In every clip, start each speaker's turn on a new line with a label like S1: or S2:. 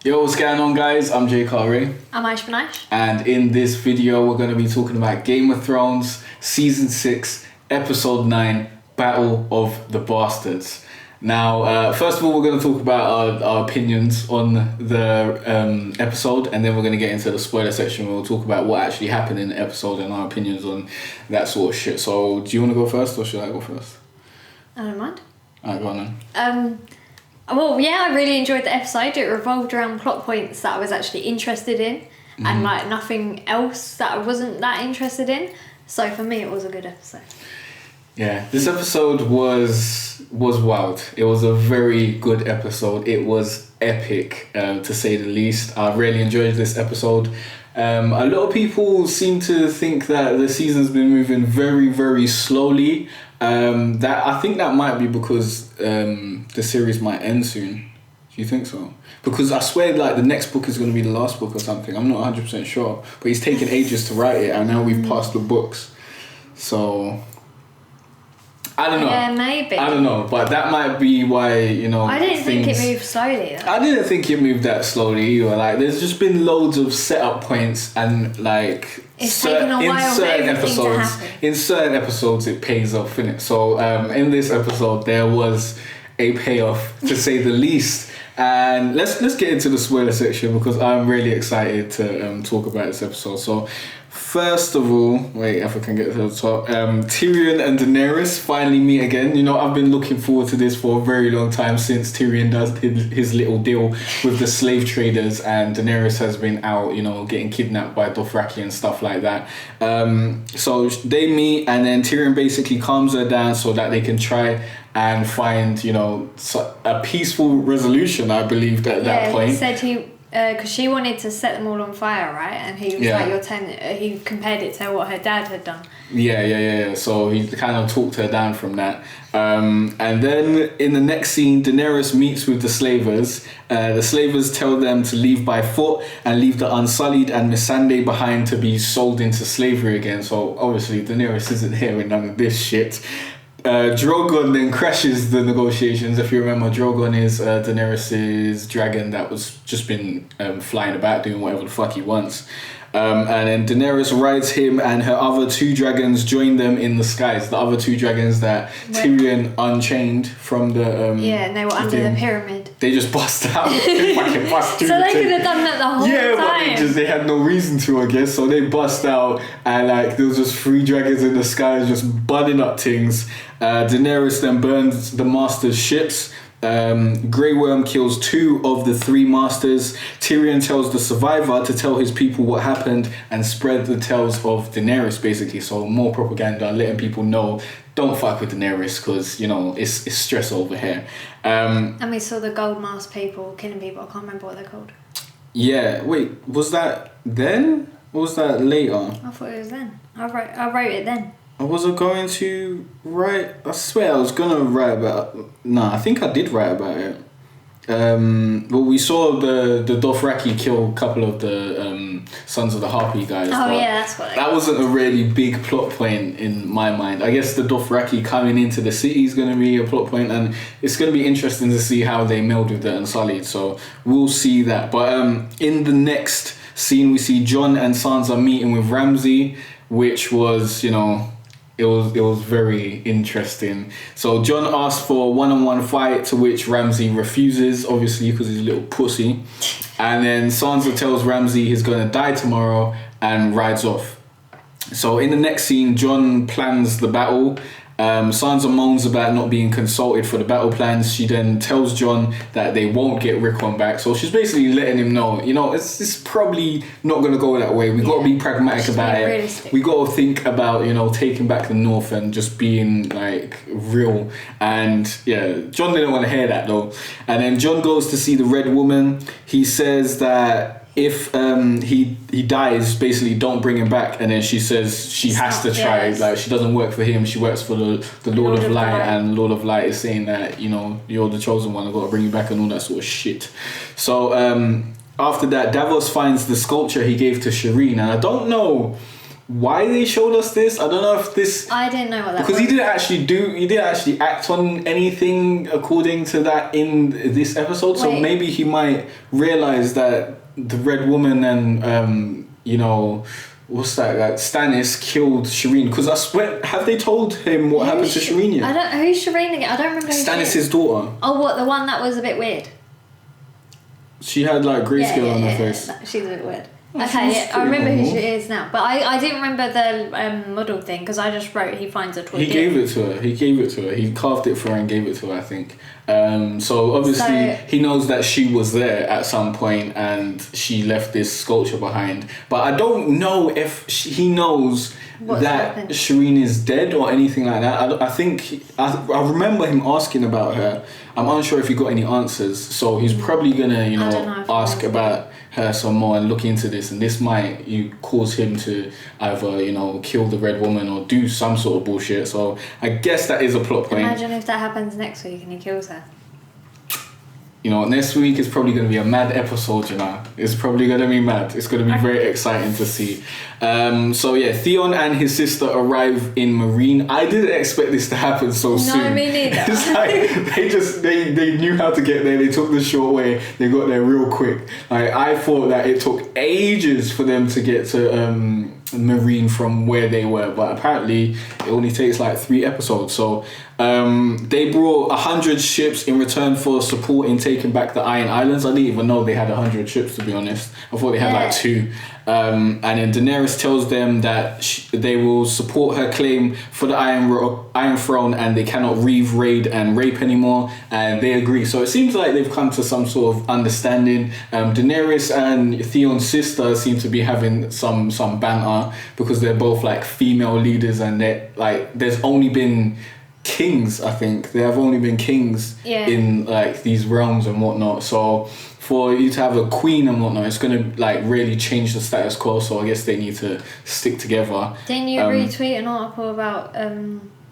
S1: Yo, what's going on, guys? I'm Jay Cartere.
S2: I'm Aysh.
S1: And in this video, we're going to be talking about Game of Thrones Season 6, Episode 9, Battle of the Bastards. Now, first of all, we're going to talk about our opinions on the episode, and then we're going to get into the spoiler section. We'll talk about what actually happened in the episode and our opinions on that sort of shit. So, do you want to go first, or should I go first?
S2: I don't mind.
S1: Alright, go on then.
S2: Well, yeah, I really enjoyed the episode. It revolved around plot points that I was actually interested in, and like nothing else that I wasn't that interested in. So for me, it was a good episode.
S1: Yeah, this episode was wild. It was a very good episode. It was epic, to say the least. I really enjoyed this episode. A lot of people seem to think that the season's been moving very, very slowly. That I think that might be because the series might end soon. Do you think so? Because I swear, like, the next book is going to be the last book or something. I'm not 100% sure, but he's taken ages to write it, and now we've passed the books. So I don't know.
S2: Yeah, maybe.
S1: I don't know, but that might be why,
S2: I didn't think it moved slowly, though.
S1: I didn't think it moved that slowly either. Like, there's just been loads of setup points, and like
S2: it's taken a while for everything to happen.
S1: In certain episodes, it pays off, innit? So in this episode, there was a payoff, to say the least. And let's get into the spoiler section, because I'm really excited to talk about this episode. So first of all, wait, if I can get to the top, Tyrion and Daenerys finally meet again. I've been looking forward to this for a very long time, since Tyrion does his little deal with the slave traders, and Daenerys has been out, getting kidnapped by Dothraki and stuff like that. So they meet, and then Tyrion basically calms her down so that they can try and find, a peaceful resolution, I believe, at that point.
S2: He said because she wanted to set them all on fire, right? And he was like, he compared it to what her dad had done.
S1: Yeah. So he kind of talked her down from that. And then in the next scene, Daenerys meets with the slavers. The slavers tell them to leave by foot and leave the Unsullied and Missandei behind to be sold into slavery again. So obviously Daenerys isn't here in none of this shit. Drogon then crashes the negotiations. If you remember, Drogon is Daenerys' dragon that was just been flying about doing whatever the fuck he wants. And then Daenerys rides him, and her other two dragons join them in the skies. The other two dragons that Tyrion unchained from the...
S2: and they were under the pyramid.
S1: They just bust out. They fucking bust through.
S2: So they could have done that the whole time.
S1: But they had no reason to, I guess. So they bust out, and like there was just 3 dragons in the sky just budding up things. Daenerys then burns the master's ships. Grey Worm kills 2 of the 3 masters. Tyrion tells the survivor to tell his people what happened and spread the tales of Daenerys, basically. So more propaganda, letting people know, don't fuck with Daenerys, because it's stress over here.
S2: And we saw the gold mask people killing people. I can't remember what they're called.
S1: Yeah, wait, was that then or was that later?
S2: I thought it was then. I wrote it then.
S1: I wasn't going to write... I swear I was going to write about... I think I did write about it. Well, we saw the Dothraki kill a couple of the Sons of the Harpy guys.
S2: Oh, yeah, that's what
S1: that wasn't a really big plot point in my mind. I guess the Dothraki coming into the city is going to be a plot point, and it's going to be interesting to see how they meld with the Unsullied. So we'll see that. But in the next scene, we see Jon and Sansa meeting with Ramsay, which was, it was very interesting. So Jon asked for a one-on-one fight, to which Ramsay refuses, obviously, because he's a little pussy. And then Sansa tells Ramsay he's going to die tomorrow and rides off. So in the next scene, Jon plans the battle. Sansa moans about not being consulted for the battle plans. She then tells Jon that they won't get Rickon back. So she's basically letting him know, it's probably not going to go that way. We've got to be pragmatic about it.
S2: Realistic.
S1: We got to think about, taking back the North and just being like real. And yeah, Jon didn't want to hear that though. And then Jon goes to see the Red Woman. He says that if he dies, basically don't bring him back. And then she says she has to try. Like, she doesn't work for him, she works for the Lord of Light, and Lord of Light is saying that you're the chosen one, I've got to bring you back and all that sort of shit. So after that, Davos finds the sculpture he gave to Shireen, and I don't know why they showed us this. I don't know if this...
S2: I didn't know what that
S1: because
S2: was.
S1: he didn't actually act on anything according to that in this episode. So
S2: Wait.
S1: maybe he might realise that the Red Woman and, what's that? That Stannis killed Shireen. Because I swear, have they told him what happened to Shireen yet?
S2: Who's Shireen again? I don't remember who she is.
S1: Stannis' daughter.
S2: Oh, what? The one that was a bit weird?
S1: She had like grayscale on her face.
S2: No, she's a bit weird.
S1: Oh,
S2: Okay,
S1: she's
S2: I remember
S1: pretty
S2: who she
S1: normal.
S2: is now. But I didn't remember the model thing because I just wrote he finds a toy.
S1: He gave it to her. He carved it for her and gave it to her, I think. So obviously he knows that she was there at some point and she left this sculpture behind. But I don't know if he knows
S2: What's
S1: that
S2: happened?
S1: Shireen is dead or anything like that. I think I remember him asking about her. I'm unsure if he got any answers. So he's probably gonna
S2: I don't know if he
S1: ask
S2: knows.
S1: about her some more and look into this, and this might cause him to either kill the Red Woman or do some sort of bullshit. So I guess that is a plot point.
S2: Imagine if that happens next week and he kills her.
S1: Next week is probably going to be a mad episode. It's probably going to be mad. It's going to be very exciting to see. So yeah, Theon and his sister arrive in Marine. I didn't expect this to happen so soon.
S2: No, me neither.
S1: It's like they knew how to get there. They took the short way. They got there real quick. Like I thought that it took ages for them to get to Marine from where they were, but apparently it only takes like 3 episodes. So they brought 100 ships in return for support in taking back the Iron Islands. I didn't even know they had 100 ships, to be honest. I thought they had like 2. And then Daenerys tells them that they will support her claim for the Iron Throne and they cannot reave, raid and rape anymore, and they agree. So it seems like they've come to some sort of understanding. Daenerys and Theon's sister seem to be having some banter because they're both like female leaders, and they're like there's only been kings. I think there have only been kings in like these realms and whatnot. So for you to have a queen and whatnot, it's gonna like really change the status quo. So I guess they need to stick together.
S2: Didn't you retweet an article about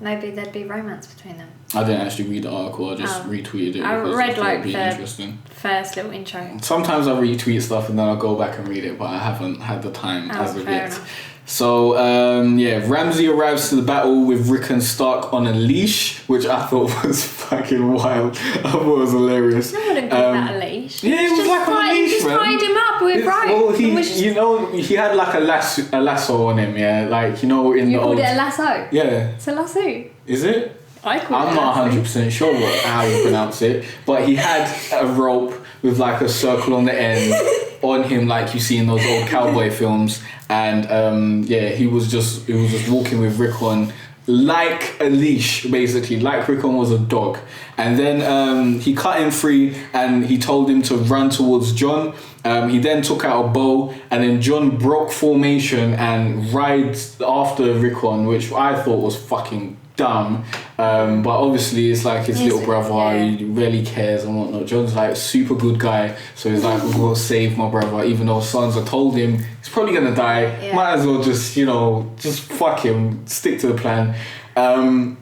S2: maybe there'd be romance between them?
S1: I didn't actually read the article. I just retweeted it.
S2: I
S1: because
S2: read
S1: thought it'd
S2: like
S1: be
S2: the
S1: interesting.
S2: first little intro.
S1: Sometimes I retweet stuff and then I'll go back and read it, but I haven't had the time as of
S2: fair
S1: yet.
S2: enough.
S1: So Ramsay arrives to the battle with Rickon Stark on a leash, which I thought was fucking wild. I thought it was hilarious.
S2: I wouldn't call that a leash.
S1: Yeah, it was
S2: Just
S1: like on a leash,
S2: just
S1: man.
S2: tied him up with rope.
S1: Well, he had like a lasso on him, yeah, like in
S2: You
S1: the
S2: called
S1: old.
S2: it a lasso.
S1: Yeah,
S2: It's a lasso.
S1: is it?
S2: I called it
S1: I'm
S2: a
S1: not
S2: lasso.
S1: 100% sure how you pronounce it, but he had a rope with like a circle on the end on him, like you see in those old cowboy films, and he was just walking with Rickon like a leash, basically, like Rickon was a dog. And then he cut him free and he told him to run towards Jon. He then took out a bow, and then Jon broke formation and rides after Rickon, which I thought was fucking dumb. But obviously it's like his little brother,
S2: yeah.
S1: he really cares and whatnot. Jon's like a super good guy, so he's like, we'll save my brother, even though Sansa told him he's probably gonna die.
S2: Yeah.
S1: Might as well just fuck him, stick to the plan. And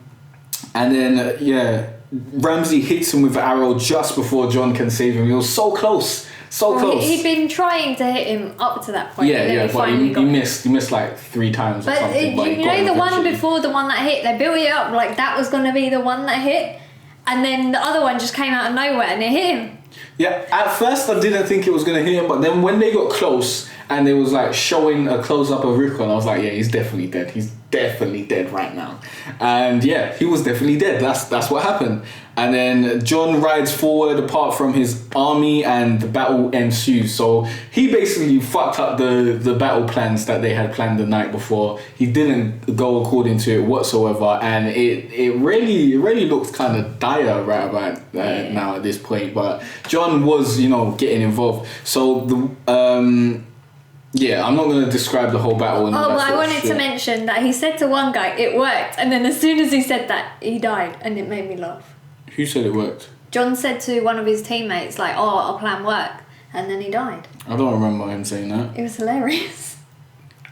S1: then Ramsay hits him with the arrow just before Jon can save him. He was so close. Close.
S2: He'd been trying to hit him up to that point. and then
S1: But he missed. He missed like 3 times or
S2: But
S1: something. But he got him
S2: the one
S1: eventually.
S2: before the one that hit, they built it up like that was going to be the one that hit, and then the other one just came out of nowhere and it hit him.
S1: Yeah, at first I didn't think it was going to hit him, but then when they got close and they was like showing a close-up of Rickon, I was like, yeah, he's definitely dead. He's definitely dead right now. And yeah, he was definitely dead. That's what happened. And then Jon rides forward apart from his army and the battle ensues. So he basically fucked up the battle plans that they had planned the night before. He didn't go according to it whatsoever, and it really looks kind of dire right about now at this point. But Jon was, getting involved. So I'm not going to describe the whole battle.
S2: I wanted to mention that he said to one guy, it worked, and then as soon as he said that, he died, and it made me laugh.
S1: Who said it worked?
S2: Jon said to one of his teammates, like, our plan worked, and then he died.
S1: I don't remember him saying that.
S2: It was hilarious.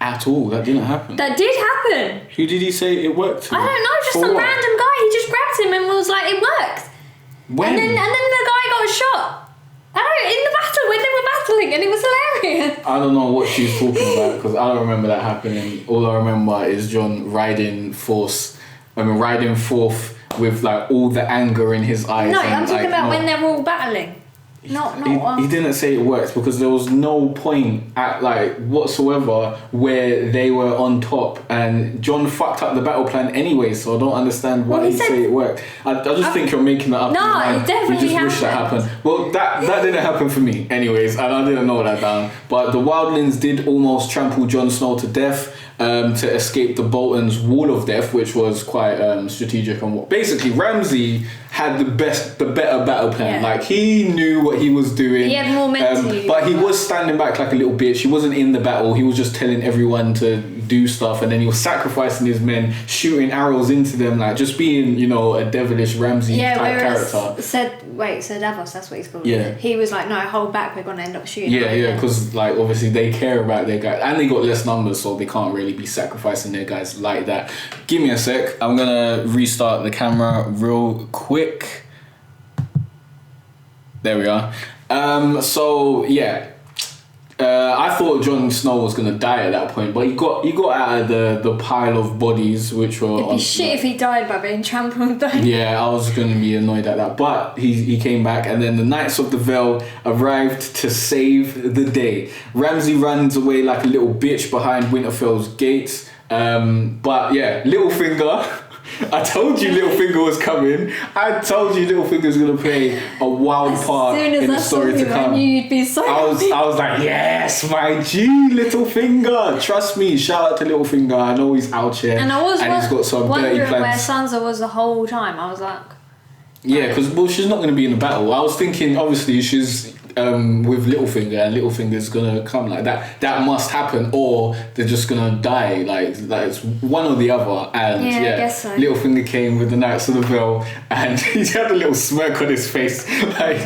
S1: At all, that didn't happen.
S2: That did happen.
S1: Who did he say it worked to?
S2: I don't know, just
S1: For
S2: some
S1: what?
S2: random guy. He just grabbed him and was like, it worked.
S1: When?
S2: And then the guy got shot. I don't know, in the battle, when they were battling, and it was
S1: I don't know what she's talking about because I don't remember that happening. All I remember is John riding forth with like all the anger in his eyes.
S2: No,
S1: and,
S2: I'm talking
S1: like,
S2: about when they're all battling.
S1: He didn't say it works because there was no point at like whatsoever where they were on top and John fucked up the battle plan anyway, so I don't understand why he say it worked. I just think you're making that up.
S2: No, it definitely
S1: you just wish that happened. Well, that didn't happen for me anyways, and I didn't know that down. But the wildlings did almost trample Jon Snow to death to escape the Bolton's wall of death, which was quite strategic. And basically Ramsay had the better battle plan. Like he knew what he was doing.
S2: He had more mental.
S1: But he was standing back like a little bitch. He wasn't in the battle. He was just telling everyone to do stuff, and then he was sacrificing his men, shooting arrows into them, like just being, a devilish Ramsay type character.
S2: Sir Davos, that's what he's called.
S1: Yeah.
S2: He was like, no, hold back, we're gonna end up shooting.
S1: Yeah, because like obviously they care about their guys, and they got less numbers, so they can't really be sacrificing their guys like that. Give me a sec. I'm gonna restart the camera real quick. There we are. I thought Jon Snow was gonna die at that point, but he got out of the pile of bodies, which were.
S2: It'd be shit if he died by being trampled down.
S1: Yeah, I was gonna be annoyed at that, but he came back, and then the Knights of the Vale arrived to save the day. Ramsay runs away like a little bitch behind Winterfell's gates, but yeah, Littlefinger. I told you Littlefinger was coming. I told you Littlefinger's gonna play a wild part in the story to come.
S2: I knew you'd be so
S1: I was like, yes, my G, Littlefinger. Trust me. Shout out to Littlefinger. I know he's out here and he's got some dirty plans.
S2: Where Sansa was the whole time. I was like,
S1: yeah, because she's not gonna be in the battle. I was thinking, obviously, she's with Littlefinger, and Littlefinger's gonna come like that. That must happen, or they're just gonna die. Like it's one or the other. And
S2: I guess so.
S1: Littlefinger came with the Knights of the Vale, and he had a little smirk on his face, like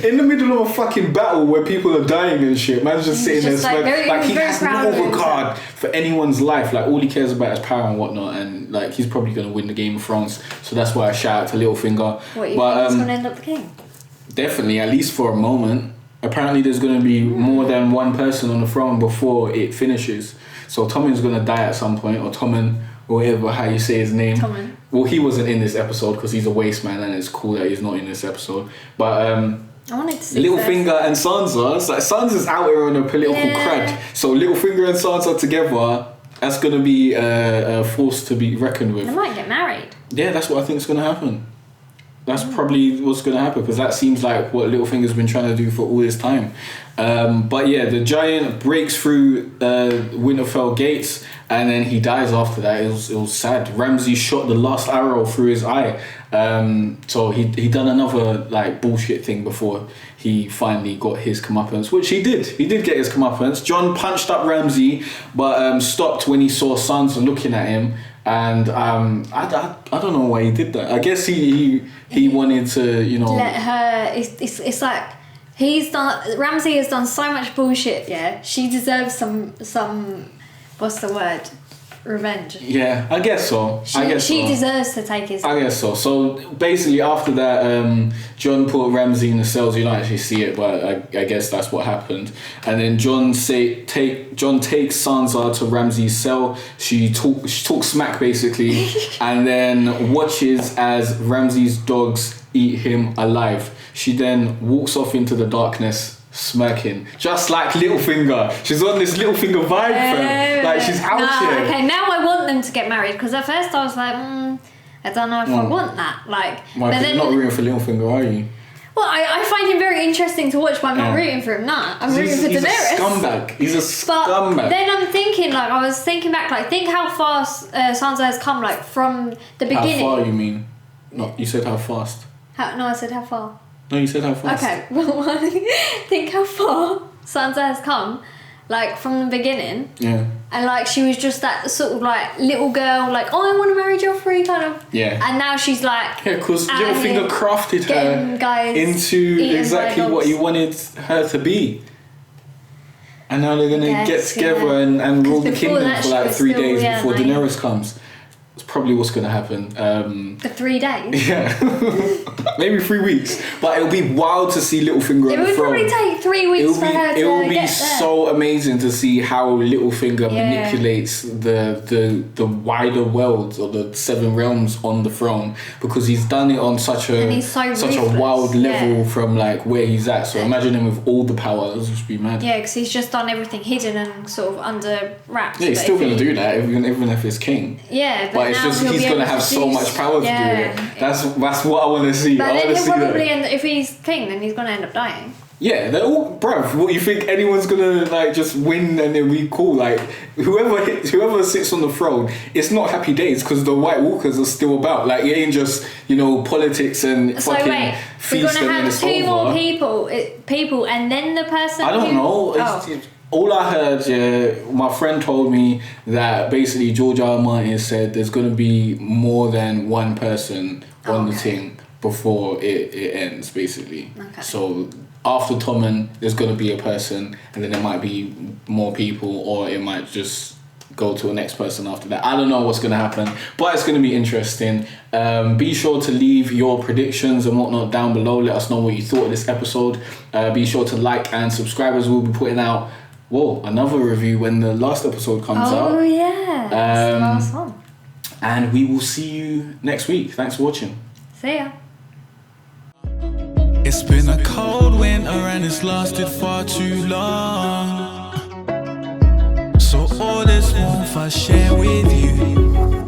S1: in the middle of a fucking battle where people are dying and shit. Man's just sitting there smirking, like he has no regard for anyone's life. Like all he cares about is power and whatnot, and like he's probably gonna win the Game of Thrones. So that's why I shout out to Littlefinger.
S2: What, you think he's gonna end up the king?
S1: Definitely, at least for a moment. Apparently there's going to be more than one person on the throne before it finishes. So Tommen's going to die at some point, or Tommen, or whatever how you say his name.
S2: Tommen.
S1: Well, he wasn't in this episode because he's a waste man, and it's cool that he's not in this episode. But
S2: I wanted to see
S1: Littlefinger and Sansa, it's like Sansa's out here on a political crud. So Littlefinger and Sansa together, that's going to be a force to be reckoned with.
S2: They might get married.
S1: Yeah, that's what I think is going to happen. That's probably what's going to happen, because that seems like what Littlefinger's been trying to do for all this time. But yeah, the giant breaks through Winterfell gates, and then he dies after that. It was sad. Ramsay shot the last arrow through his eye. So he done another like bullshit thing before he finally got his comeuppance, which he did. He did get his comeuppance. Jon punched up Ramsay, but stopped when he saw Sansa looking at him. And I don't know why he did that. I guess he wanted to,
S2: let her. It's like Ramsay has done so much bullshit. Yeah, she deserves some. What's the word? Revenge.
S1: Yeah, I guess so.
S2: She deserves to take his.
S1: I guess so. So basically, after that, Jon put Ramsay in the cells. You don't actually see it, but I guess that's what happened. And then Jon takes Sansa to Ramsay's cell. She talks smack basically, and then watches as Ramsay's dogs eat him alive. She then walks off into the darkness, smirking, just like Littlefinger. She's on this Littlefinger vibe, fam. Like she's out here.
S2: Okay, now I want them to get married, because at first I was like, I don't know if I want that. Like,
S1: but then you're not rooting for Littlefinger, are you?
S2: Well, I find him very interesting to watch, but I'm not rooting for him. I'm rooting for Daenerys.
S1: He's a scumbag. He's a scumbag.
S2: But then I'm thinking, like, I was thinking back, like, think how fast Sansa has come, like, from the beginning.
S1: How far you mean? No, you said how fast.
S2: No, I said how far.
S1: No, you said how fast.
S2: Okay, well, think how far Sansa has come, like, from the beginning.
S1: Yeah.
S2: And, like, she was just that sort of, like, little girl, like, oh, I want to marry Joffrey, kind of.
S1: Yeah.
S2: And now she's, like...
S1: Yeah, because Littlefinger crafted her into exactly what he wanted her to be. And now they're going to get together and rule the kingdom for, like, 3 days before Daenerys comes. It's probably what's going to happen.
S2: For 3 days?
S1: Yeah. Maybe 3 weeks. But it'll be wild to see Littlefinger on the throne.
S2: It would probably take 3 weeks for her to get there.
S1: It will be so amazing to see how Littlefinger manipulates the wider world or the 7 realms on the throne, because he's done it on such a wild level from like where he's at. So imagine him with all the power. This would be mad.
S2: Yeah, because he's just done everything hidden and sort of under wraps.
S1: Yeah, he's still going to do that even if he's king.
S2: Yeah,
S1: but it's just he's going to have so much power to do it. That's what I want to see.
S2: But then he'll probably end, if he's king, then he's going to end up dying.
S1: Yeah, they're all, bruv. What, you think anyone's gonna like just win and then be cool? Like whoever sits on the throne, it's not happy days because the White Walkers are still about. Like it ain't just politics and
S2: so
S1: fucking
S2: wait,
S1: feasting.
S2: We're gonna have 2 more people, and then the person.
S1: I don't know. All I heard, my friend told me that basically George R. R. Martin said there's gonna be more than one person on the team before it ends, basically.
S2: Okay.
S1: So after Tommen, there's going to be a person, and then there might be more people, or it might just go to the next person after that. I don't know what's going to happen, but it's going to be interesting. Be sure to leave your predictions and whatnot down below. Let us know what you thought of this episode. Be sure to like and subscribe, as we'll be putting out another review when the last episode comes out.
S2: Oh yeah, that's the last one.
S1: And we will see you next week. Thanks for watching.
S2: See ya.
S3: It's been a cold winter and it's lasted far too long. So all this warmth I share with you.